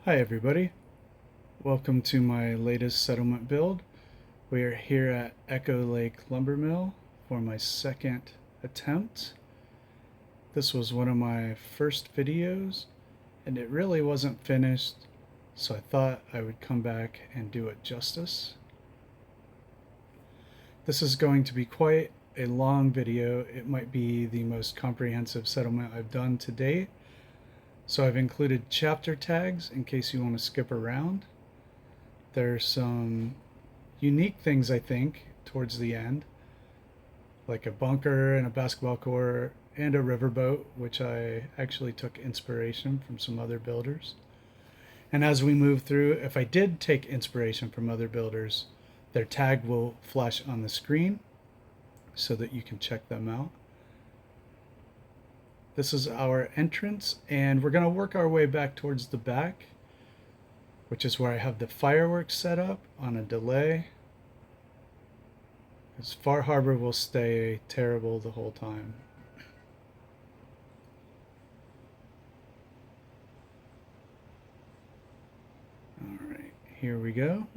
Hi everybody, welcome to my latest settlement build. We are here at Echo Lake Lumber Mill for my second attempt. This was one of my first videos and it really wasn't finished, so I thought I would come back and do it justice. This is going to be quite a long video. It might be the most comprehensive settlement I've done to date. So I've included chapter tags in case you want to skip around. There's some unique things, I think, towards the end, like a bunker and a basketball court and a riverboat, which I actually took inspiration from some other builders. And as we move through, if I did take inspiration from other builders, their tag will flash on the screen so that you can check them out. This is our entrance, and we're going to work our way back towards the back, which is where I have the fireworks set up on a delay. Because Far Harbor will stay terrible the whole time. Alright, here we go.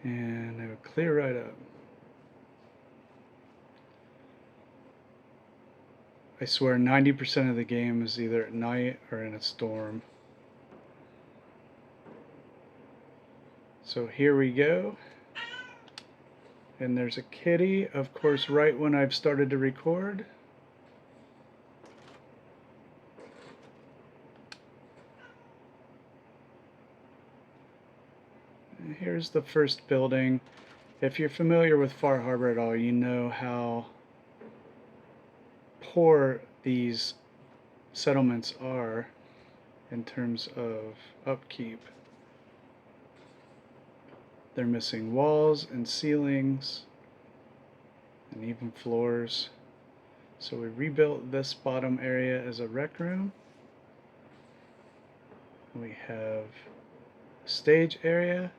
And I would clear right up. I swear 90% of the game is either at night or in a storm. So here we go. And there's a kitty, of course, right when I've started to record. And here's the first building. If you're familiar with Far Harbor at all, you know how poor these settlements are in terms of upkeep. They're missing walls and ceilings and even floors. So we rebuilt this bottom area as a rec room. We have a stage area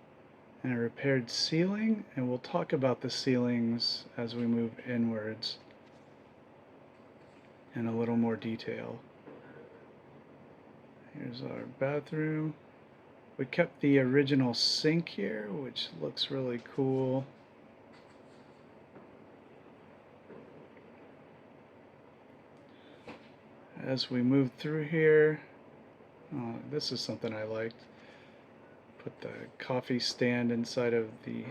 and a repaired ceiling, and we'll talk about the ceilings as we move inwards in a little more detail. Here's our bathroom. We kept the original sink here, which looks really cool. As we move through here, this is something I liked. Put the coffee stand inside of the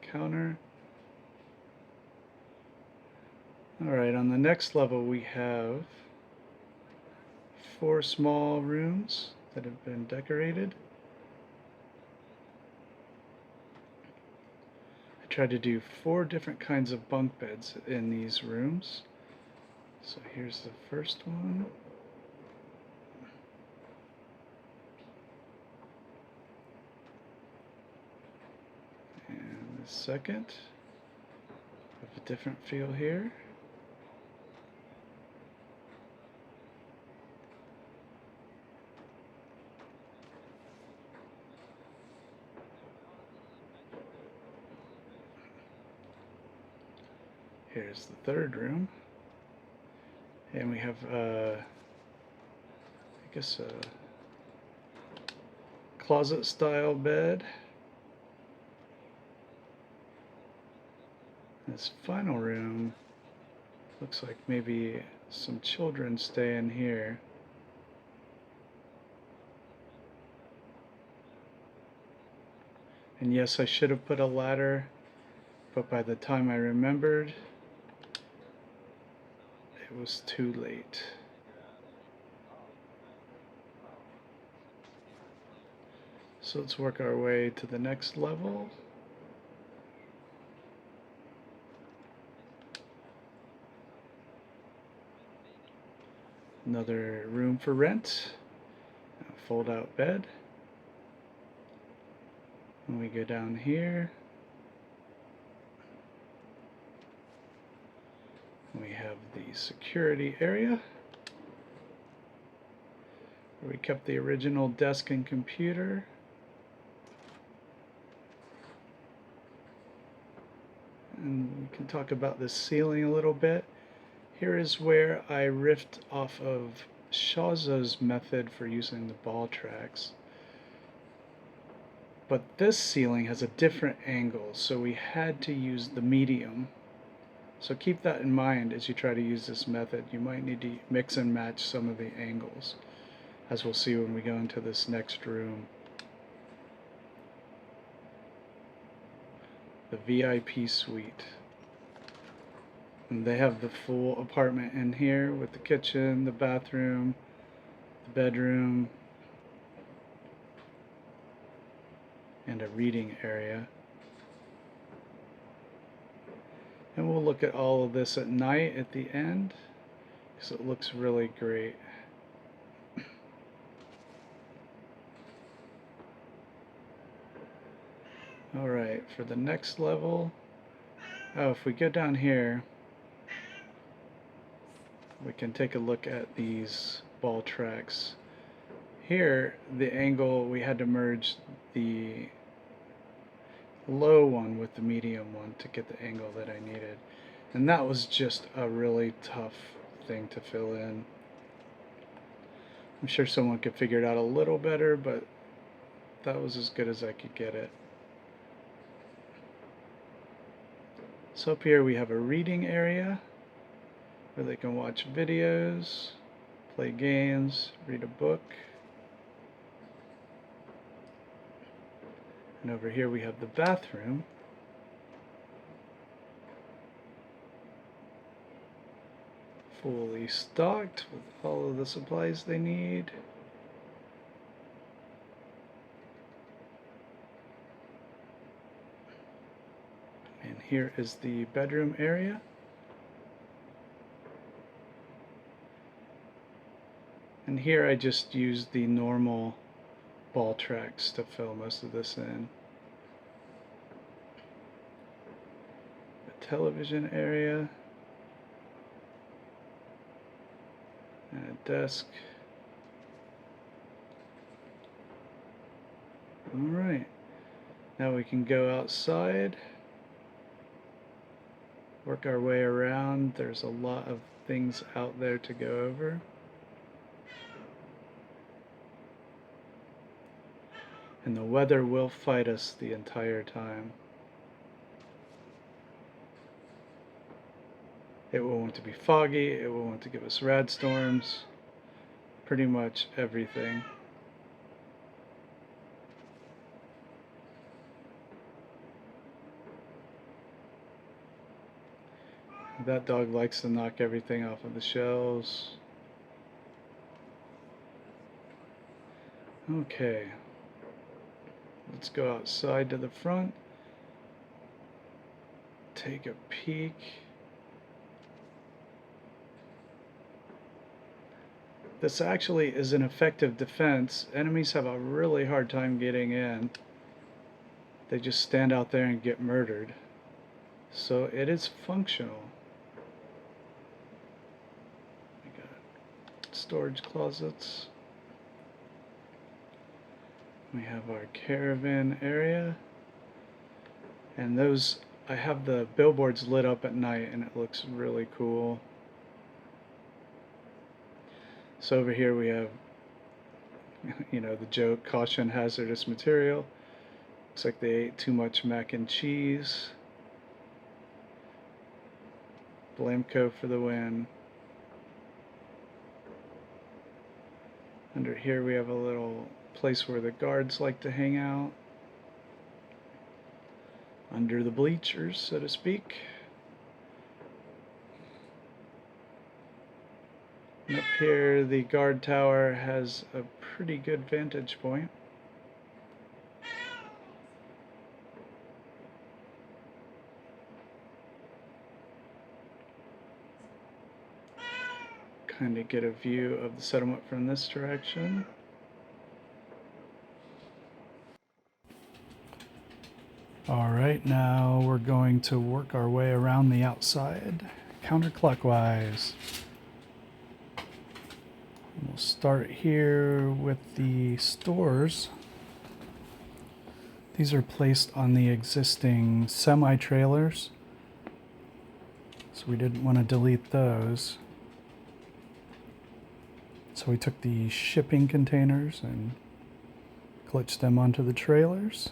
counter. Alright, on the next level we have 4 small rooms that have been decorated. I tried to do 4 different kinds of bunk beds in these rooms. So here's the first one. And the second. Have a different feel here. Here's the third room. And we have, I guess, a closet style bed. This final room looks like maybe some children stay in here. And yes, I should have put a ladder, but by the time I remembered, it was too late. So let's work our way to the next level. Another room for rent, a fold-out bed. And we go down here. security area, where we kept the original desk and computer. And we can talk about this ceiling a little bit. Here is where I riffed off of Shawzo's method for using the ball tracks. But this ceiling has a different angle, so we had to use the medium. So keep that in mind as you try to use this method. You might need to mix and match some of the angles, as we'll see when we go into this next room. The VIP suite. And they have the full apartment in here with the kitchen, the bathroom, the bedroom, and a reading area. And we'll look at all of this at night at the end, because it looks really great. Alright, for the next level, if we go down here, we can take a look at these ball tracks. Here, the angle, we had to merge the low one with the medium one to get the angle that I needed. And that was just a really tough thing to fill in. I'm sure someone could figure it out a little better, but that was as good as I could get it. So up here we have a reading area where they can watch videos, play games, read a book. And over here we have the bathroom. Fully stocked with all of the supplies they need. And here is the bedroom area. And here I just used the normal ball tracks to fill most of this in. The television area. And a desk. Alright. Now we can go outside. Work our way around. There's a lot of things out there to go over. And the weather will fight us the entire time. It will want to be foggy, it will want to give us rad storms, pretty much everything. That dog likes to knock everything off of the shelves. Okay. Let's go outside to the front. Take a peek. This actually is an effective defense. Enemies have a really hard time getting in. They just stand out there and get murdered. So it is functional. We got storage closets. We have our caravan area. And those, I have the billboards lit up at night and it looks really cool. So over here we have, the joke, caution hazardous material. Looks like they ate too much mac and cheese. Blamco for the win. Under here we have a little place where the guards like to hang out. Under the bleachers, so to speak. And up here, the guard tower has a pretty good vantage point. Kind of get a view of the settlement from this direction. Alright, now we're going to work our way around the outside. counterclockwise. We'll start here with the stores. These are placed on the existing semi-trailers, so we didn't want to delete those. So we took the shipping containers and glitched them onto the trailers.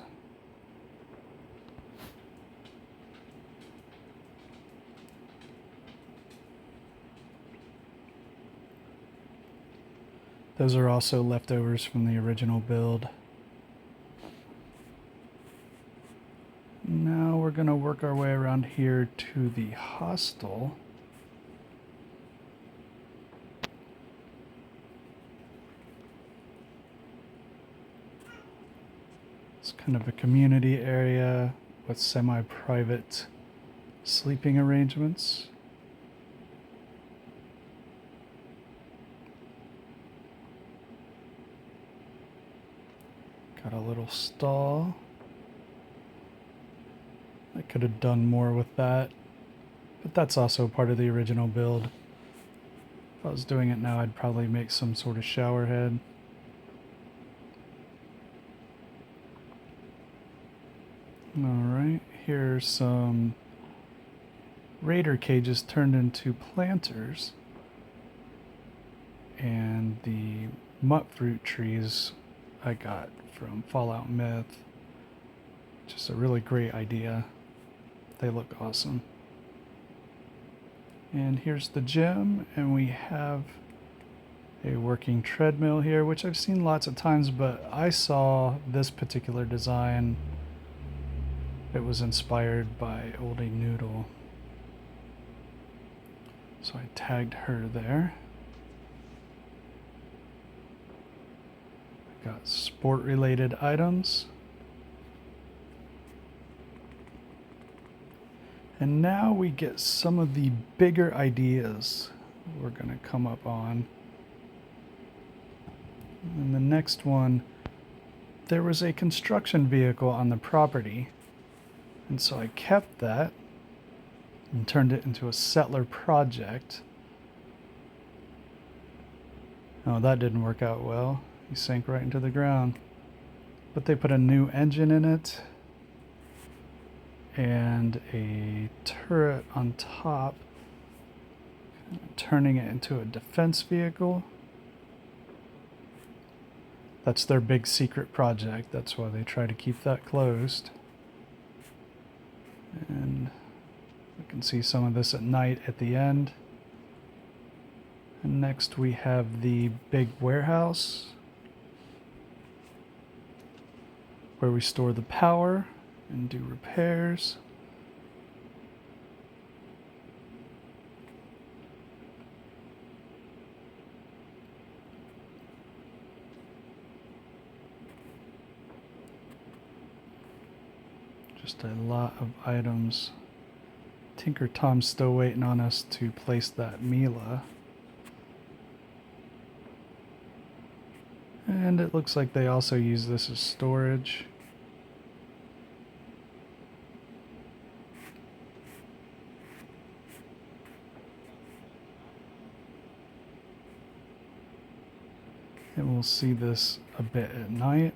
Those are also leftovers from the original build. Now we're going to work our way around here to the hostel. It's kind of a community area with semi-private sleeping arrangements. Got a little stall. I could have done more with that, but that's also part of the original build. If I was doing it now, I'd probably make some sort of shower head. Alright, here's some raider cages turned into planters, and the mutt fruit trees I got from Fallout Myth. Just a really great idea. They look awesome. And here's the gym, and we have a working treadmill here, which I've seen lots of times, but I saw this particular design. It was inspired by Oldie Noodle. So I tagged her there. Got sport-related items. And now we get some of the bigger ideas we're going to come up on. And the next one, there was a construction vehicle on the property. And so I kept that and turned it into a settler project. Oh, that didn't work out well. He sank right into the ground. But they put a new engine in it and a turret on top, turning it into a defense vehicle. That's their big secret project. That's why they try to keep that closed. And we can see some of this at night at the end. And next we have the big warehouse where we store the power and do repairs. Just a lot of items. Tinker Tom's still waiting on us to place that Mila. And it looks like they also use this as storage. And we'll see this a bit at night.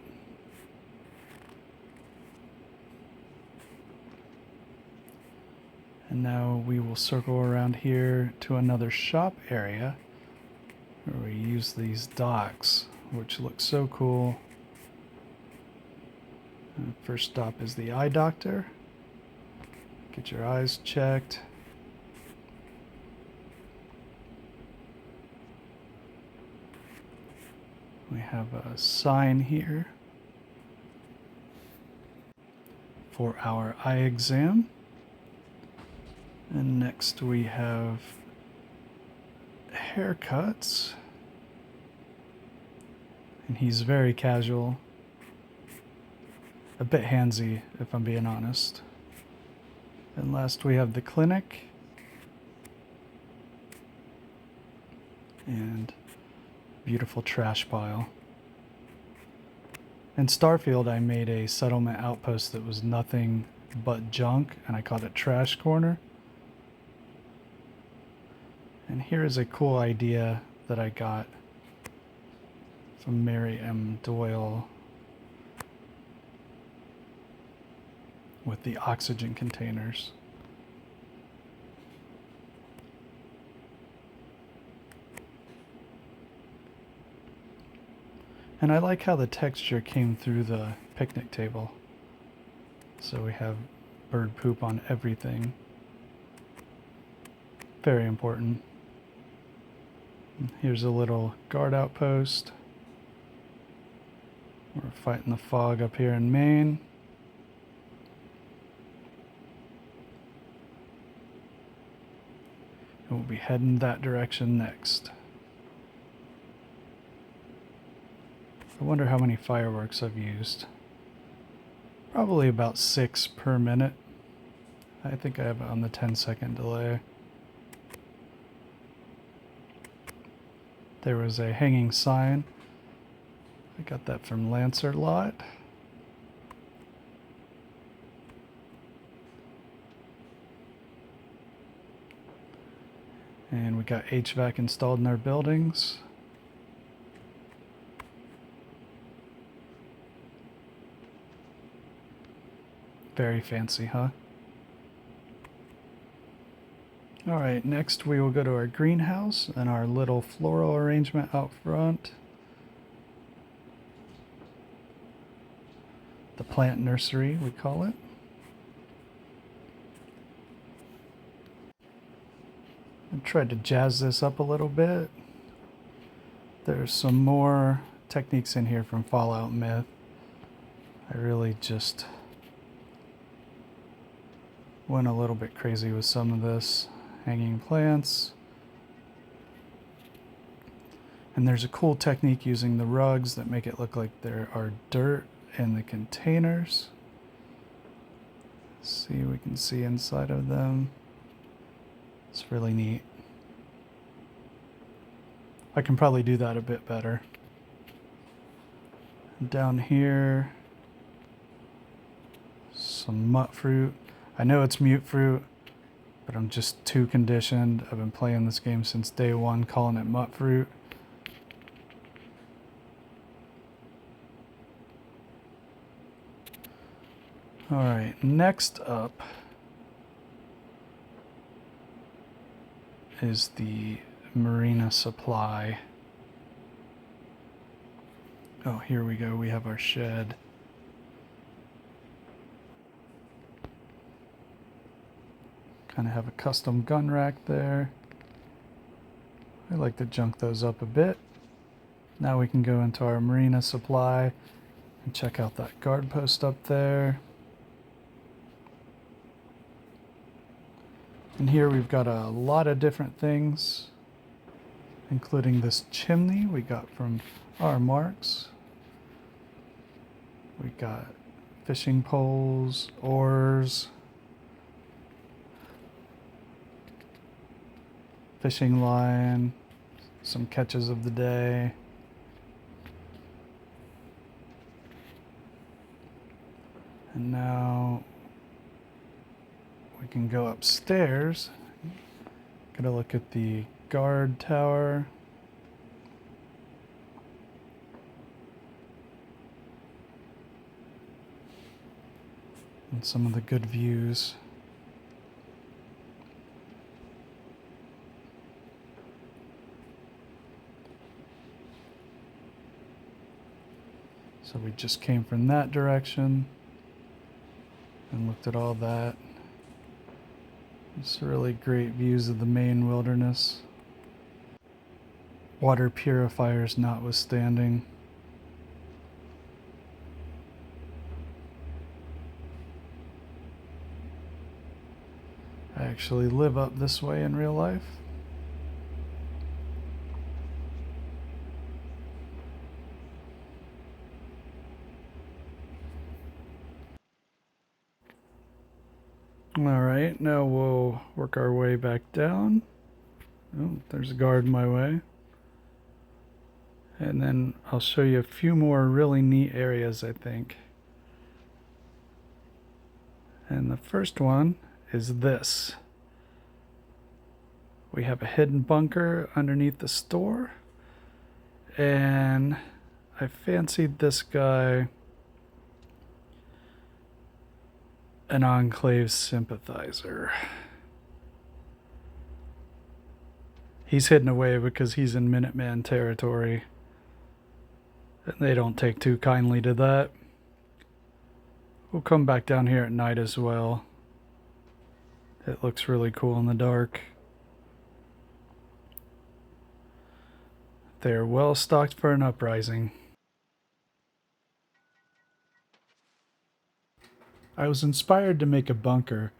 And now we will circle around here to another shop area where we use these docks, which look so cool. And first stop is the eye doctor. Get your eyes checked. We have a sign here for our eye exam. And next we have haircuts. And he's very casual. A bit handsy, if I'm being honest. And last we have the clinic. And beautiful trash pile. In Starfield, I made a settlement outpost that was nothing but junk, and I called it Trash Corner. And here is a cool idea that I got from Mary M. Doyle with the oxygen containers. And I like how the texture came through the picnic table. So we have bird poop on everything. Very important. And here's a little guard outpost. We're fighting the fog up here in Maine. And we'll be heading that direction next. I wonder how many fireworks I've used. Probably about 6 per minute. I think I have it on the 10-second delay. There was a hanging sign. I got that from Lancer Lot. And we got HVAC installed in our buildings. Very fancy, huh? Alright, next we will go to our greenhouse and our little floral arrangement out front. The plant nursery, we call it. I tried to jazz this up a little bit. There's some more techniques in here from Fallout Myth. I really just went a little bit crazy with some of this. Hanging plants. And there's a cool technique using the rugs that make it look like there are dirt in the containers. See, we can see inside of them. It's really neat. I can probably do that a bit better. Down here, some mutt fruit. I know it's mute fruit, but I'm just too conditioned. I've been playing this game since day one, calling it mutt fruit. Alright, next up is the Marina Supply. Oh, here we go. We have our shed. Kind of have a custom gun rack there. I like to junk those up a bit. Now we can go into our Marina Supply and check out that guard post up there. And here we've got a lot of different things, including this chimney we got from our Marks. We got fishing poles, oars, fishing line, some catches of the day. And now we can go upstairs. Get a look at the guard tower. And some of the good views. So we just came from that direction and looked at all that. It's really great views of the Maine wilderness. Water purifiers notwithstanding. I actually live up this way in real life. Alright, now we'll work our way back down. Oh, there's a guard in my way. And then I'll show you a few more really neat areas, I think. And the first one is this, We have a hidden bunker underneath the store. And I fancied this guy an Enclave sympathizer. He's hidden away because he's in Minuteman territory. And they don't take too kindly to that. We'll come back down here at night as well. It looks really cool in the dark. They're well stocked for an uprising. I was inspired to make a bunker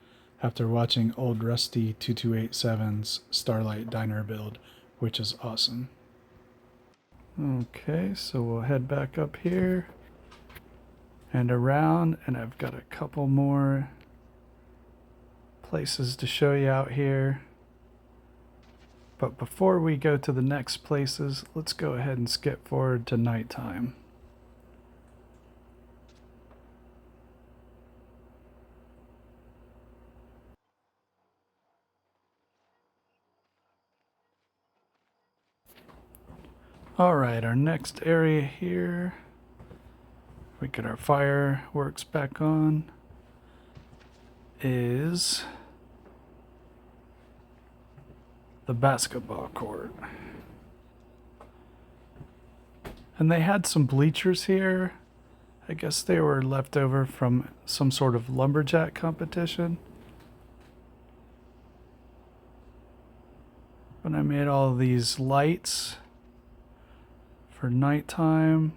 after watching old Rusty 2287's Starlight Diner build, which is awesome. Okay, so we'll head back up here and around, and I've got a couple more places to show you out here. But before we go to the next places, let's go ahead and skip forward to nighttime. Alright, our next area here, we get our fireworks back on, is the basketball court. And they had some bleachers here. I guess they were left over from some sort of lumberjack competition. But I made all of these lights for nighttime,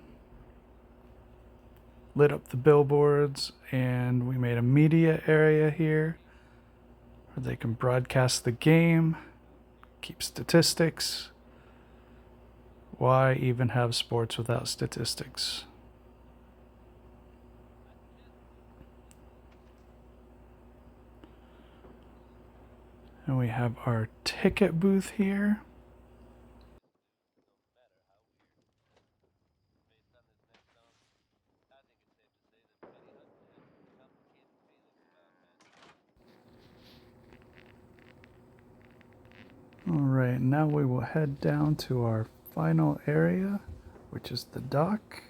lit up the billboards, and we made a media area here where they can broadcast the game, keep statistics. Why even have sports without statistics? And we have our ticket booth here. Alright, now we will head down to our final area, which is the dock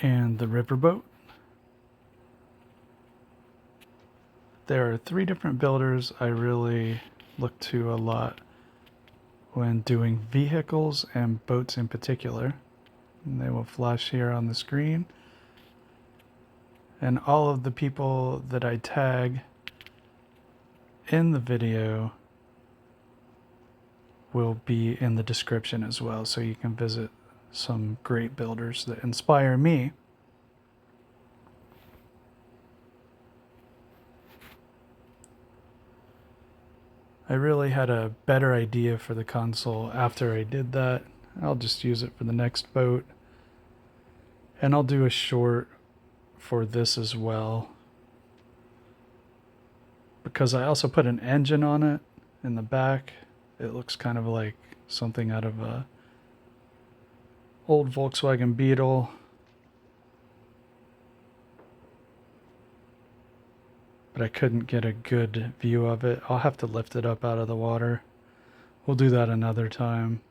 and the riverboat. There are 3 different builders I really look to a lot when doing vehicles and boats in particular. And they will flash here on the screen. And all of the people that I tag in the video will be in the description as well, so you can visit some great builders that inspire me. I really had a better idea for the console after I did that. I'll just use it for the next boat. And I'll do a short for this as well, because I also put an engine on it in the back. It looks kind of like something out of a old Volkswagen Beetle. But I couldn't get a good view of it. I'll have to lift it up out of the water. We'll do that another time.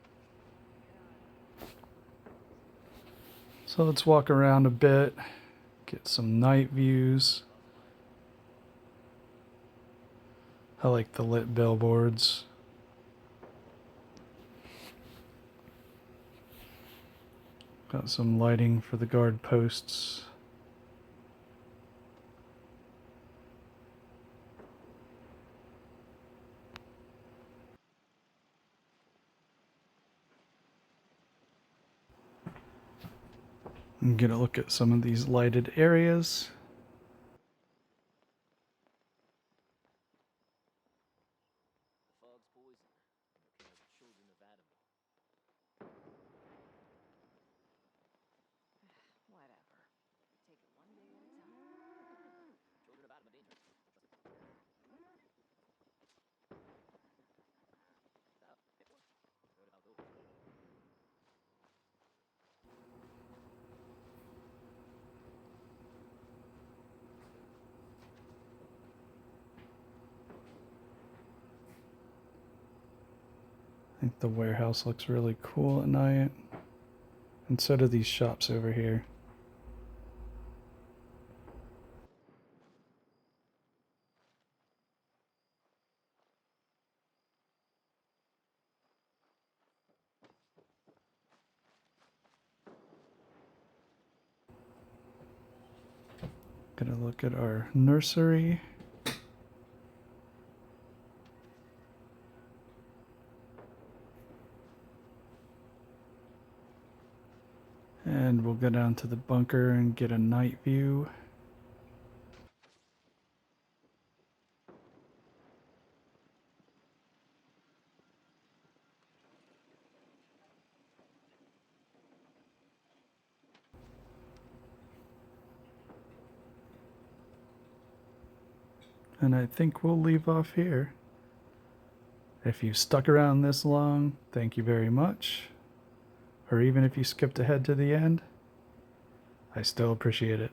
So let's walk around a bit, get some night views. I like the lit billboards. Got some lighting for the guard posts. And get a look at some of these lighted areas. I think the warehouse looks really cool at night. And so do these shops over here. Gonna look at our nursery. And we'll go down to the bunker and get a night view. And I think we'll leave off here. If you stuck around this long, thank you very much. Or even if you skipped ahead to the end, I still appreciate it.